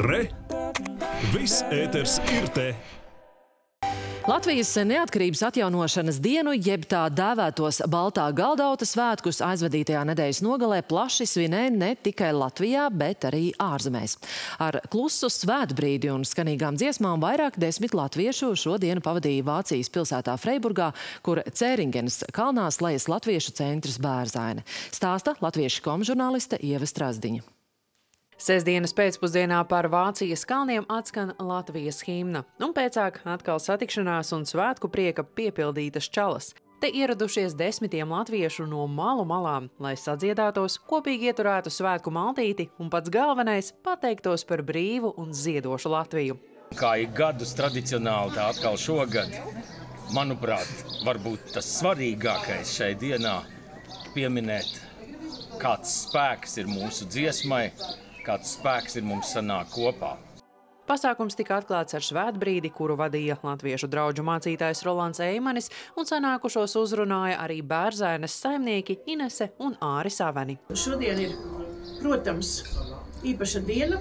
Re! Viss ēters ir te! Latvijas neatkarības atjaunošanas dienu, jeb tā dēvētos Baltā galdauta svētkus aizvadītajā nedēļas nogalē plaši svinēja ne tikai Latvijā, bet arī ārzemēs. Ar klusu svētbrīdi un skanīgām dziesmām vairāk 10 latviešu šodienu pavadīja Vācijas pilsētā Freiburgā, kur Cēringenes kalnā slejas latviešu centrs Bērzaine. Stāsta latviešu žurnāliste Ieva Strazdiņa. Sestdienas pēcpusdienā par Vācijas kalniem atskan Latvijas himna, un pēcāk atkal satikšanās un svētku prieka piepildītas čalas. Te ieradušies desmitiem latviešu no malu malām, lai sadziedātos, kopīgi ieturētu svētku maltīti un pats galvenais pateiktos par brīvu un ziedošu Latviju. Kā ik gadus tradicionāli, tā atkal šogad, manuprāt, varbūt tas svarīgākais šai dienā pieminēt, kāds spēks ir mūsu dziesmai, kāds spēks ir mums sanāk kopā. Pasākums tika atklāts ar svētbrīdi, kuru vadīja latviešu draugu mācītājs Rolands Eimanis, un sanākušos uzrunāja arī Bērzaines saimnieki Inese un Āris Aveni. Šodien ir, protams, īpaša diena,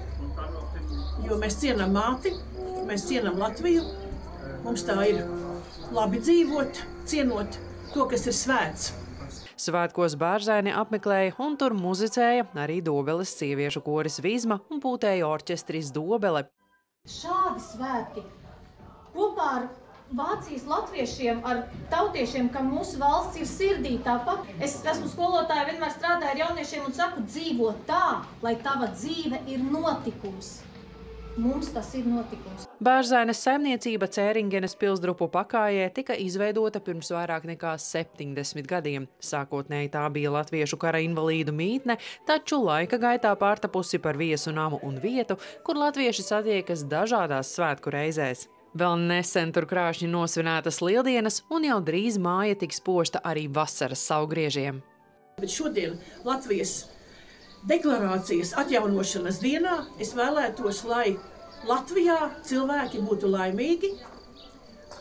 jo mēs cienam māti, mēs cienam Latviju. Mums tā ir labi dzīvot, cienot to, kas ir svēts. Svētkos Bērzaini apmeklēja un tur muzicēja arī Dobeles sieviešu koris Vizma un pūtēja orķestris Dobele. Šādi svētki kopā ar Vācijas latviešiem, ar tautiešiem, kam mūsu valsts ir sirdī tāpat. Es esmu skolotāja, vienmēr strādāju ar jauniešiem un saku, dzīvo tā, lai tava dzīve ir notikums. Mums tas ir notikums. Bērzaines saimniecība Cēringenes pilsdrupu pakājē tika izveidota pirms vairāk nekā 70 gadiem. Sākotnēji tā bija latviešu kara invalīdu mītne, taču laika gaitā pārtapusi par viesu namu un vietu, kur latvieši satiekas dažādās svētku reizēs. Vēl nesen tur krāšņi nosvinētas lieldienas, un jau drīz māja tiks pošta arī vasaras saulgriežiem. Bet šodien Latvijas deklarācijas atjaunošanas dienā es vēlētos, lai Latvijā cilvēki būtu laimīgi,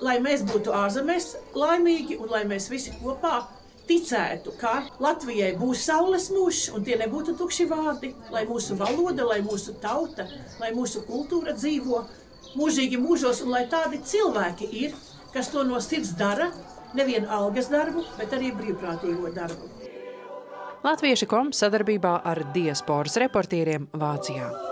lai mēs būtu ārzemēs laimīgi un lai mēs visi kopā ticētu, ka Latvijai būs saules mūžs un tie nebūtu tukši vārdi, lai mūsu valoda, lai mūsu tauta, lai mūsu kultūra dzīvo mūžīgi mūžos un lai tādi cilvēki ir, kas to no sirds dara, nevien algas darbu, bet arī brīvprātīgo darbu. Latvieši.com sadarbībā ar diasporas reportieriem Vācijā.